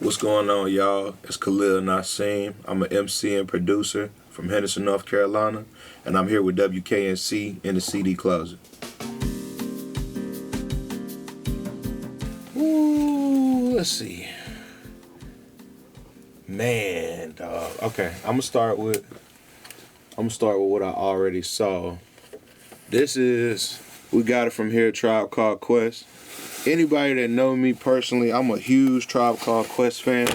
What's going on, y'all? It's Khalil Nasim. I'm an MC and producer from Henderson, North Carolina, and I'm here with WKNC in the CD closet. Ooh, let's see. Man, dog. Okay, I'm gonna start with what I already saw. We got it from here, Tribe Called Quest. Anybody that know me personally, I'm a huge Tribe Called Quest fan.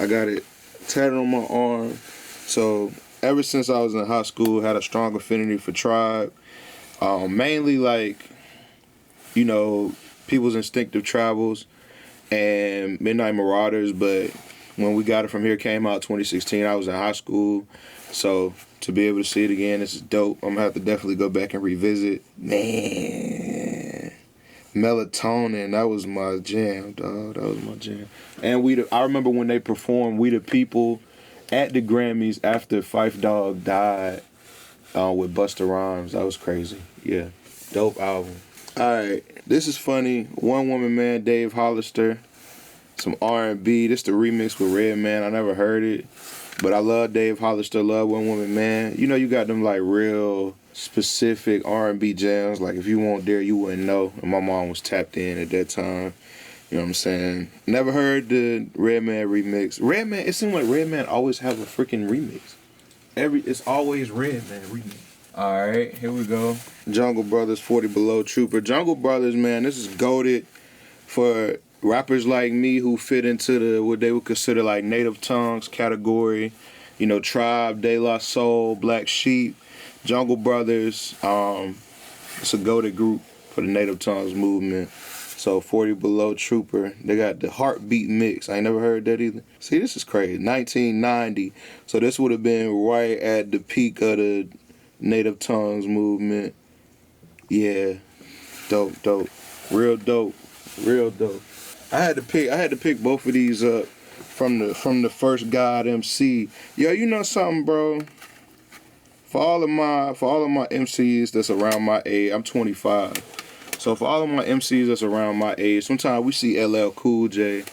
I got it tatted on my arm. So ever since I was in high school, had a strong affinity for Tribe. Mainly People's Instinctive Travels and Midnight Marauders. But when We Got It From Here came out 2016, I was in high school. So to be able to see it again, this is dope. I'm gonna have to definitely go back and revisit. Man, Melatonin, that was my jam, dog. That was my jam. And I remember when they performed We the People at the Grammys after Phife Dawg died with Busta Rhymes. That was crazy. Yeah, dope album. All right, this is funny. One Woman Man, Dave Hollister. Some R&B. This the remix with Redman. I never heard it, but I love Dave Hollister. Love One Woman Man. You know, you got them like real specific R&B jams. Like if you weren't there, you wouldn't know. And my mom was tapped in at that time. You know what I'm saying? Never heard the Redman remix. Redman. It seems like Redman always have a freaking remix. It's always Redman remix. All right, here we go. Jungle Brothers, 40 Below Trooper. Jungle Brothers, man, this is goated for rappers like me who fit into what they would consider like native tongues category. You know, Tribe, De La Soul, Black Sheep, Jungle Brothers. It's a goated group for the native tongues movement. So 40 Below Trooper. They got the Heartbeat mix. I ain't never heard that either. See, this is crazy. 1990. So this would have been right at the peak of the native tongues movement. Yeah. Dope. Real dope. I had to pick both of these up from the first God MC. Yo, you know something, bro? For all of my MCs that's around my age, I'm 25. So for all of my MCs that's around my age, sometimes we see LL Cool J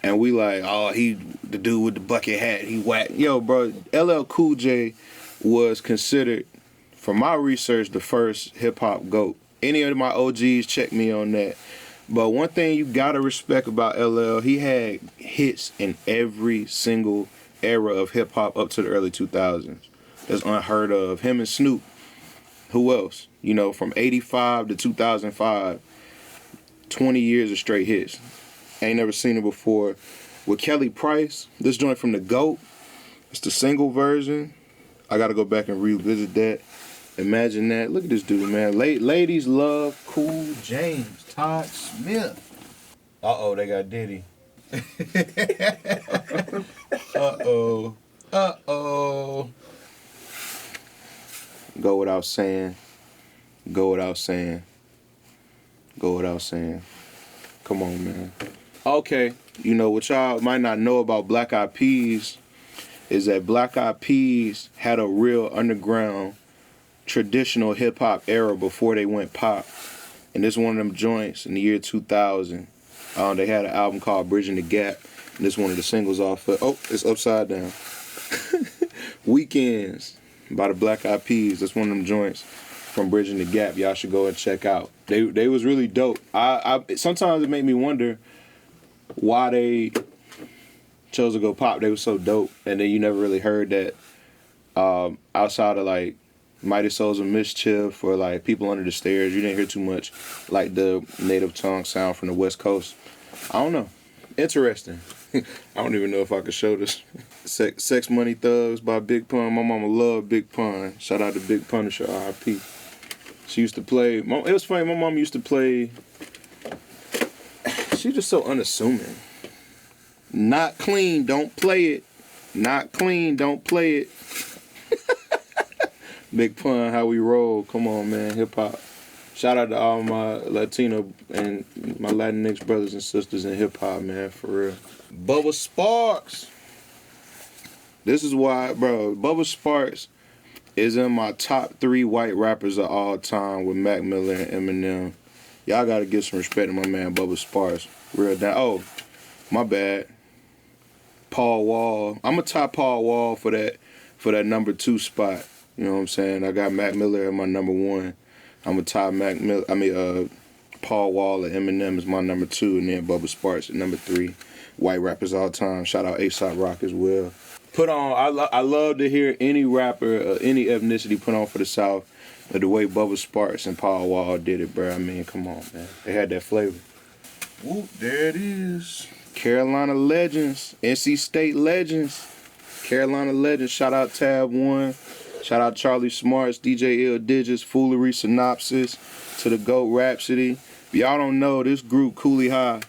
and we like, oh, he the dude with the bucket hat, he whack. Yo, bro, LL Cool J was considered, from my research, the first hip hop GOAT. Any of my OGs check me on that. But one thing you gotta respect about LL, he had hits in every single era of hip hop up to the early 2000s. That's unheard of. Him and Snoop. Who else? You know, from 85 to 2005, 20 years of straight hits. Ain't never seen it before. With Kelly Price, this joint from the GOAT, it's the single version. I gotta go back and revisit that. Imagine that. Look at this dude, man. Ladies love Cool James. Todd Smith. Uh-oh, they got Diddy. Uh-oh. Go without saying. Come on, man. Okay, you know what y'all might not know about Black Eyed Peas is that Black Eyed Peas had a real underground traditional hip-hop era before they went pop. And this is one of them joints in the year 2000. They had an album called Bridging the Gap. And this is one of the singles off of, it's upside down. Weekends by the Black Eyed Peas. That's one of them joints from Bridging the Gap. Y'all should go and check out. They was really dope. I sometimes it made me wonder why they chose to go pop. They were so dope. And then you never really heard that outside of like Mighty Souls of Mischief or like People Under the Stairs. You didn't hear too much like the native tongue sound from the West Coast. I don't know. Interesting. I don't even know if I could show this. Sex Money Thugs by Big Pun. My mama loved Big Pun. Shout out to Big Punisher, R.I.P. She used to play. It was funny. My mom used to play. She's just so unassuming. Not clean, don't play it. Not clean, don't play it. Big Pun, how we roll. Come on, man. Hip hop. Shout out to all my Latino and my Latinx brothers and sisters in hip hop, man. For real. Bubba Sparks. This is why, bro. Bubba Sparks is in my top 3 white rappers of all time with Mac Miller and Eminem. Y'all gotta give some respect to my man Bubba Sparks. Real down. Oh, my bad. Paul Wall. I'm a top Paul Wall for that number 2 spot. You know what I'm saying? I got Mac Miller at my number 1. I'm a top Paul Wall and Eminem is my number 2, and then Bubba Sparks at number 3. White rappers all time. Shout out A$AP Rock as well. I love to hear any rapper, any ethnicity put on for the South, the way Bubba Sparks and Paul Wall did it, bro. I mean, come on, man. They had that flavor. Whoop, there it is. Carolina legends, NC State legends, Carolina legends. Shout out Tab 1. Shout out Charlie Smarts, DJ Ill Digits, Foolery Synopsis, to the GOAT Rhapsody. If y'all don't know, this group, Cooley High,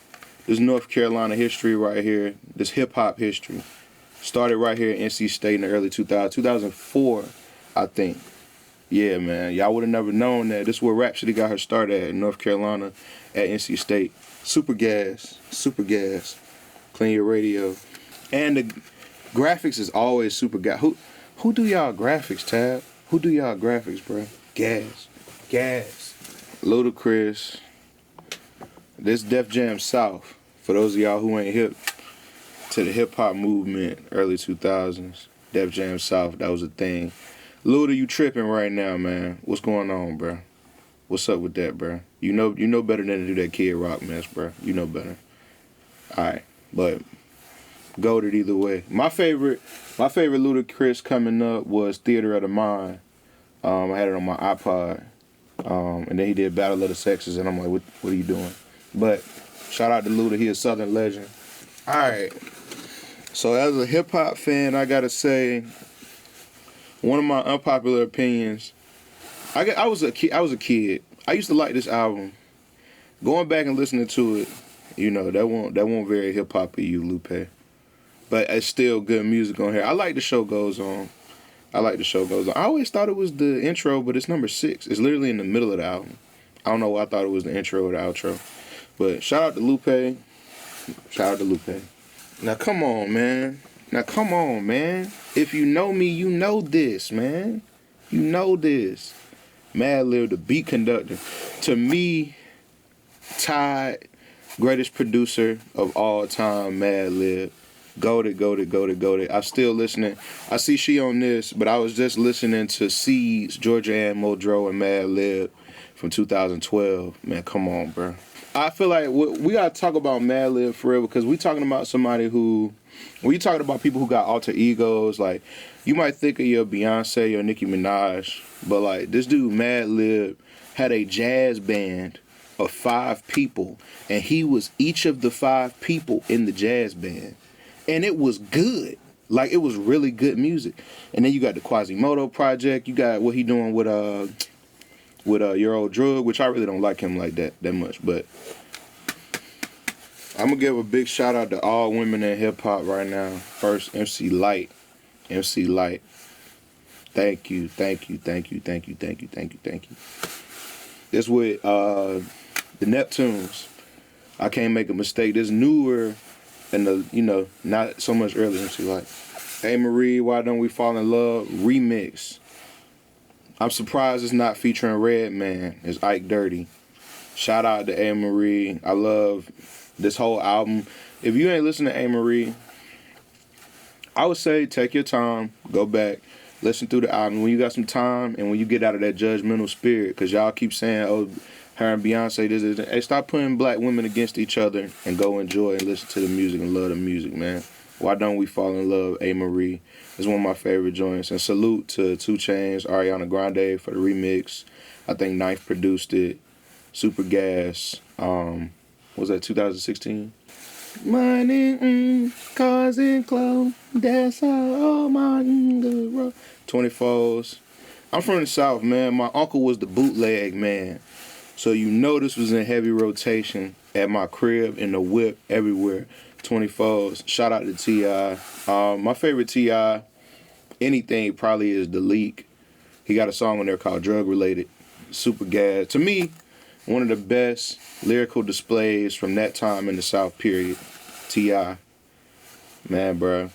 this North Carolina history right here, this hip-hop history, started right here at NC State in the early 2000s, 2004, I think. Yeah, man, y'all would have never known that. This is where Rhapsody got her start at, in North Carolina, at NC State. Super gas, clean your radio. And the graphics is always super gas. Who do y'all graphics, Tab? Who do y'all graphics, bro? Gas. Ludacris. This Def Jam South, for those of y'all who ain't hip to the hip-hop movement, early 2000s, Def Jam South, that was a thing. Luda, you tripping right now, man. What's going on, bro? What's up with that, bro? You know better than to do that Kid Rock mess, bro. You know better. All right, but goated either way. My favorite Ludacris coming up was Theater of the Mind. I had it on my iPod, and then he did Battle of the Sexes, and I'm like, what are you doing? But shout out to Luda, he a Southern legend. All right, so as a hip hop fan, I gotta say, one of my unpopular opinions. I was a kid. I used to like this album. Going back and listening to it, you know, that won't very hip hop you, Lupe. But it's still good music on here. I like The Show Goes On. I always thought it was the intro, but it's number 6. It's literally in the middle of the album. I don't know why I thought it was the intro or the outro. But shout out to Lupe. Now come on, man. If you know me, you know this, man. You know this. Madlib, the beat conductor. To me, tied greatest producer of all time, Madlib. Goated. I'm still listening. I see she on this, but I was just listening to Seeds, Georgia Ann Muldrow, and Madlib from 2012. Man, come on, bro. I feel like we got to talk about Madlib for real, because we talking about somebody who, when you talking about people who got alter egos, like, you might think of your Beyonce or Nicki Minaj, but like, this dude Madlib had a jazz band of 5 people, and he was each of the 5 people in the jazz band, and it was good. Like, it was really good music. And then you got the Quasimodo Project. You got what he doing with Your Old Drug, which I really don't like him like that much, but I'm gonna give a big shout out to all women in hip hop right now. First, Emcee Light. Thank you. This with the Neptunes. I can't make a mistake. This newer and not so much earlier Emcee Light. Hey Marie, Why Don't We Fall in Love remix. I'm surprised it's not featuring Redman. It's Ike Dirty. Shout out to A. Marie. I love this whole album. If you ain't listened to A. Marie, I would say take your time, go back, listen through the album when you got some time, and when you get out of that judgmental spirit, because y'all keep saying, oh, her and Beyonce, this. Hey, stop putting black women against each other and go enjoy and listen to the music and love the music, man. Why Don't We Fall in Love, A. Marie. It's one of my favorite joints. And salute to 2 Chainz, Ariana Grande for the remix. I think Ninth produced it. Super Gas. Was that 2016? Money, cars and clothes, that's all my good road. 24s. I'm from the South, man. My uncle was the bootleg man. So you know this was in heavy rotation at my crib, in the whip, everywhere. 24s. Shout out to T.I. My favorite T.I. anything probably is The Leak. He got a song on there called Drug Related. Super gas. To me, one of the best lyrical displays from that time in the South, period. T.I. Man, bro.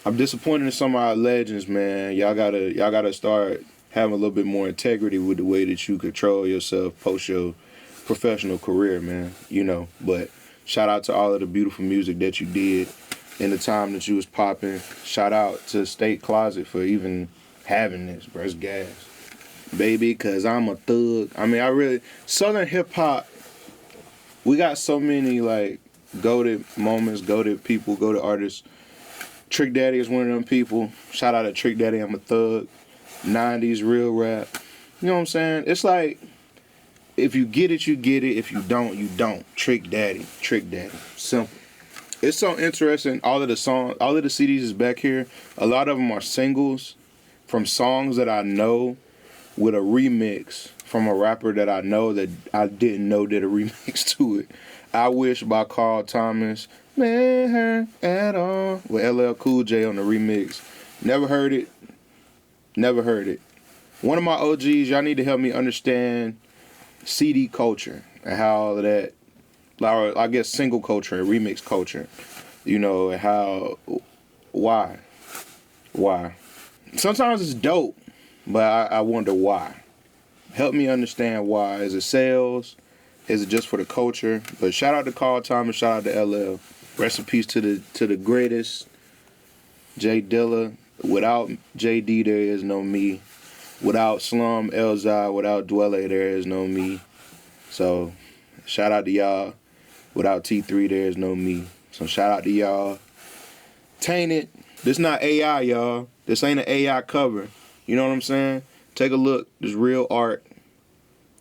I'm disappointed in some of our legends, man. Y'all gotta start having a little bit more integrity with the way that you control yourself post your professional career, man. But shout out to all of the beautiful music that you did. in the time that you was popping. Shout out to State Closet for even having this, bro. It's gas. Baby, cause I'm a thug. I mean, I really, Southern hip hop, we got so many like goated moments, goated people, goated artists. Trick Daddy is one of them people. Shout out to Trick Daddy, I'm a thug. 90s real rap. You know what I'm saying? It's like, if you get it, you get it. If you don't, you don't. Trick Daddy. Trick Daddy. Simple. It's so interesting. All of the CDs is back here. A lot of them are singles from songs that I know with a remix from a rapper that I know that I didn't know did a remix to it. I Wish by Carl Thomas. Man, her at all. With LL Cool J on the remix. Never heard it. Never heard it. One of my OGs, y'all need to help me understand CD culture and how that, I guess, single culture and remix culture, you know, and how, why. Sometimes it's dope, but I wonder why. Help me understand why. Is it sales? Is it just for the culture? But shout out to Carl Thomas, shout out to LL. Rest in peace to the greatest, J Dilla. Without JD, there is no me. Without Slum, Elzai, without Dwelle, there is no me. So, shout out to y'all. Without T3, there is no me. So, shout out to y'all. Tainted. This not AI, y'all. This ain't an AI cover. You know what I'm saying? Take a look. This real art.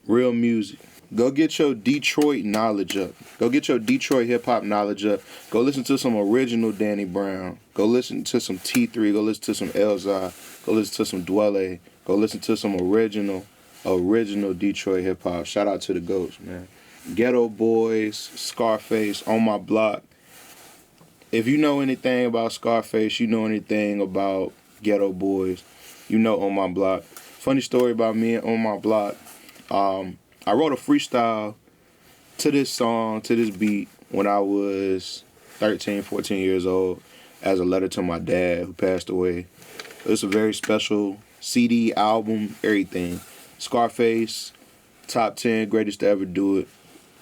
Real music. Go get your Detroit knowledge up. Go get your Detroit hip-hop knowledge up. Go listen to some original Danny Brown. Go listen to some T3. Go listen to some Elzai. Go listen to some Dwelle. Go listen to some original Detroit hip-hop. Shout out to the GOATs, man. Ghetto Boys, Scarface, On My Block. If you know anything about Scarface, you know anything about Ghetto Boys, you know On My Block. Funny story about me and On My Block. I wrote a freestyle to this song, to this beat, when I was 13, 14 years old, as a letter to my dad, who passed away. It's a very special CD, album, everything. Scarface, top 10 greatest to ever do it,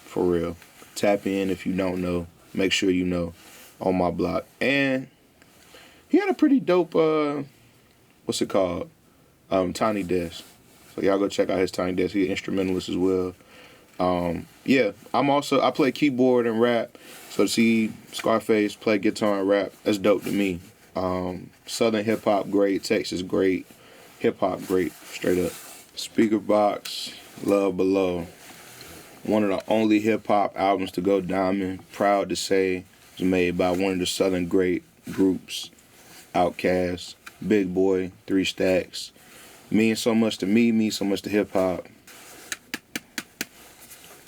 for real. Tap in if you don't know. Make sure you know. On My Block. And he had a pretty dope, what's it called? Tiny Desk. So y'all go check out his Tiny Desk. He's an instrumentalist as well. Yeah, I play keyboard and rap. So to see Scarface play guitar and rap, that's dope to me. Southern hip hop great, Texas great, hip hop great, straight up. Speaker Box, Love Below. One of the only hip hop albums to go diamond. Proud to say, was made by one of the Southern great groups. Outkast, Big Boy, 3 Stacks. Means so much to me, means so much to hip hop.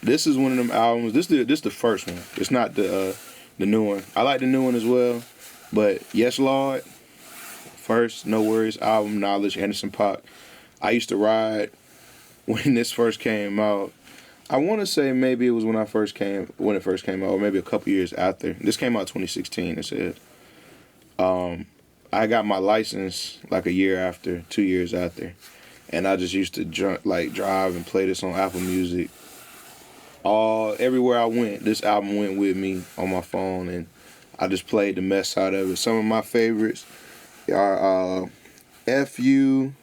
This is one of them albums. This the first one. It's not the new one. I like the new one as well, but Yes Lord, first No Worries album, Knowledge, Anderson .Paak. I used to ride when this first came out. I want to say maybe it was when it first came out, or maybe a couple years after. This came out 2016. It said. I got my license like a year after, 2 years after, and I just used to drive and play this on Apple Music. Everywhere I went, this album went with me on my phone, and I just played the mess out of it. Some of my favorites are F.U.,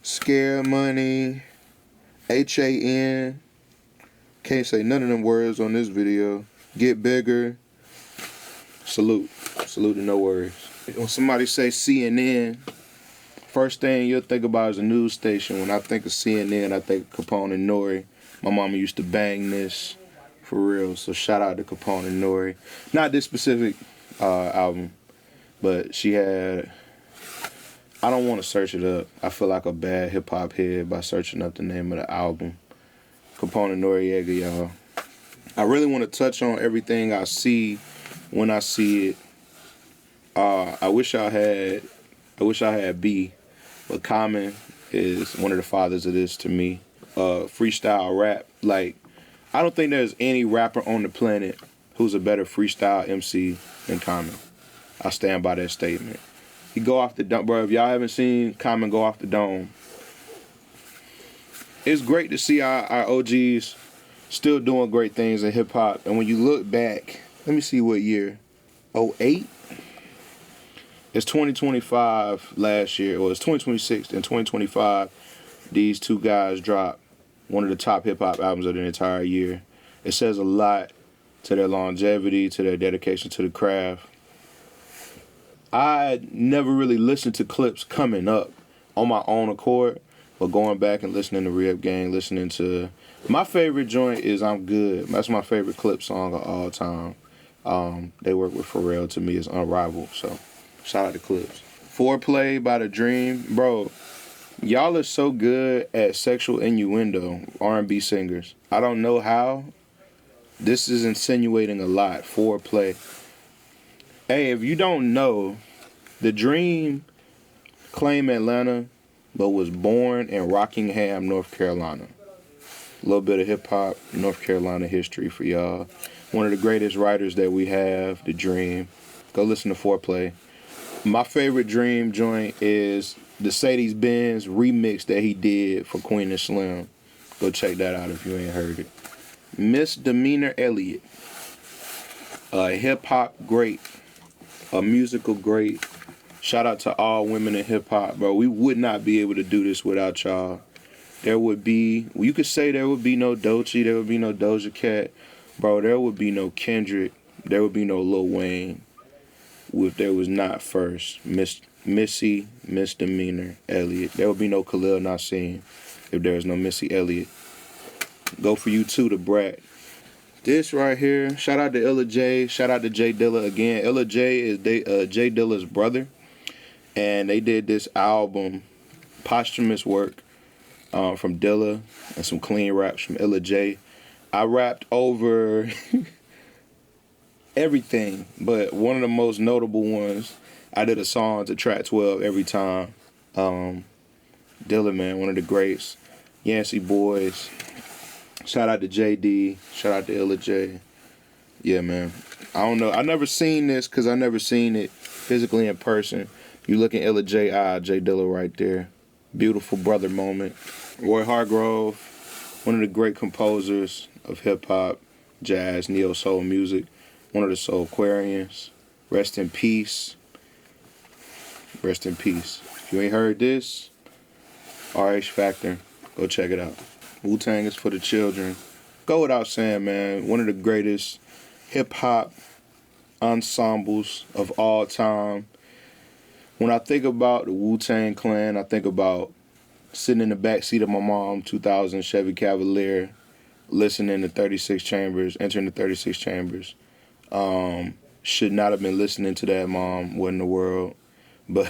Scare Money, H.A.N. Can't say none of them words on this video. Get Bigger. Salute to No Worries. When somebody say CNN, first thing you'll think about is a news station. When I think of CNN, I think of Capone and Nori. My mama used to bang this for real, so shout out to Capone and Nori. Not this specific album, but she had, I don't want to search it up. I feel like a bad hip-hop head by searching up the name of the album. Capone and Noriega, y'all. I really want to touch on everything I see when I see it. I wish I had B, but Common is one of the fathers of this to me. Freestyle rap, like, I don't think there's any rapper on the planet who's a better freestyle MC than Common. I stand by that statement. He go off the dome, bro. If y'all haven't seen Common go off the dome, it's great to see our OGs still doing great things in hip hop. And when you look back, let me see what year, 08? It's 2025 last year, or it's 2026 and 2025. These two guys dropped one of the top hip hop albums of the entire year. It says a lot to their longevity, to their dedication to the craft. I never really listened to clips coming up on my own accord, but going back and listening to Rip Gang, listening to my favorite joint is I'm Good. That's my favorite clip song of all time. They work with Pharrell, to me is unrivaled, so shout out to Clips. Foreplay by The Dream. Bro, y'all are so good at sexual innuendo, R&B singers. I don't know how. This is insinuating a lot. Foreplay. Hey, if you don't know, The Dream claimed Atlanta, but was born in Rockingham, North Carolina. A little bit of hip-hop, North Carolina history for y'all. One of the greatest writers that we have, The Dream. Go listen to Foreplay. My favorite Dream joint is the Mercedes-Benz remix that he did for Queen and Slim. Go check that out if you ain't heard it. Misdemeanor Elliott. A hip-hop great. A musical great. Shout out to all women in hip-hop, bro. We would not be able to do this without y'all. There would be, you could say there would be no Doechii, there would be no Doja Cat. Bro, there would be no Kendrick. There would be no Lil Wayne if there was not first Missy Misdemeanor Elliott. There would be no Khalil Nasim if there was no Missy Elliott. Go for you too, the Brat. This right here, shout out to Illa J, shout out to J Dilla again. Illa J is J Dilla's brother, and they did this album, posthumous work from Dilla, and some clean raps from Illa J. I rapped over everything, but one of the most notable ones, I did a song to track 12 every time. Dilla, man, one of the greats. Yancey Boys. Shout out to JD. Shout out to Illa J. Yeah, man. I don't know. I never seen this because I never seen it physically in person. You look at Illa J, J Dilla right there. Beautiful brother moment. Roy Hargrove, one of the great composers of hip-hop, jazz, neo-soul music. One of the Soulquarians. Rest in peace. Rest in peace. If you ain't heard this, RH Factor, go check it out. Wu-Tang is for the children. Go without saying, man, one of the greatest hip-hop ensembles of all time. When I think about the Wu-Tang Clan, I think about sitting in the backseat of my mom, 2000 Chevy Cavalier, listening to 36 Chambers, entering the 36 Chambers. Should not have been listening to that, mom. What in the world? But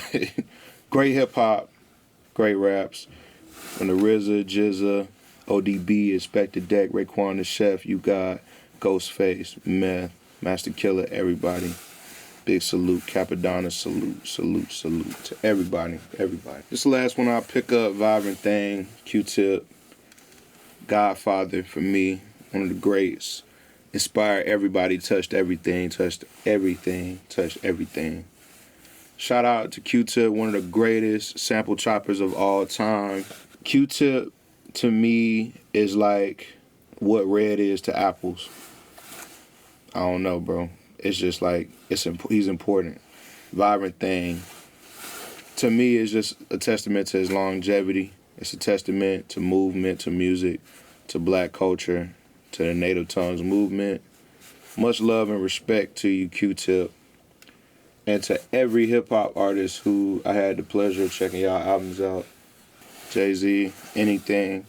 great hip-hop, great raps. From the RZA, GZA, ODB, Inspector Deck, Raekwon the Chef, You Got, Ghostface, Meth, Master Killer, everybody. Big salute, Capadonna, salute to everybody. This last one I'll pick up, Vibrant Thing, Q-Tip, Godfather for me, one of the greats. Inspired everybody, touched everything. Shout out to Q-Tip, one of the greatest sample choppers of all time. Q-Tip, to me, is like what red is to apples. I don't know, bro. It's just like, he's important. Vibrant Thing, to me, is just a testament to his longevity. It's a testament to movement, to music, to black culture, to the Native Tongues movement. Much love and respect to you, Q-Tip. And to every hip-hop artist who I had the pleasure of checking y'all albums out. Jay-Z, Anything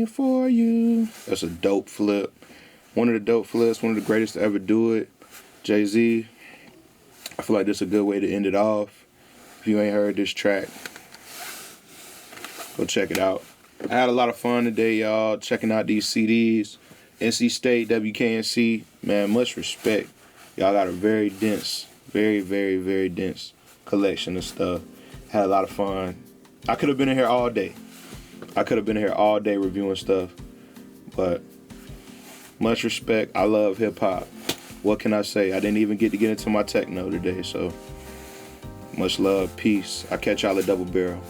for you. That's a dope flip. One of the dope flips, one of the greatest to ever do it. Jay-Z, I feel like this is a good way to end it off. If you ain't heard this track, go check it out. I had a lot of fun today, y'all, checking out these CDs. NC State, WKNC, man, much respect. Y'all got a very dense, very dense collection of stuff. Had a lot of fun. I could have been in here all day. Reviewing stuff. But much respect. I love hip-hop. What can I say? I didn't even get to get into my techno today, so much love. Peace. I'll catch y'all at Double Barrel.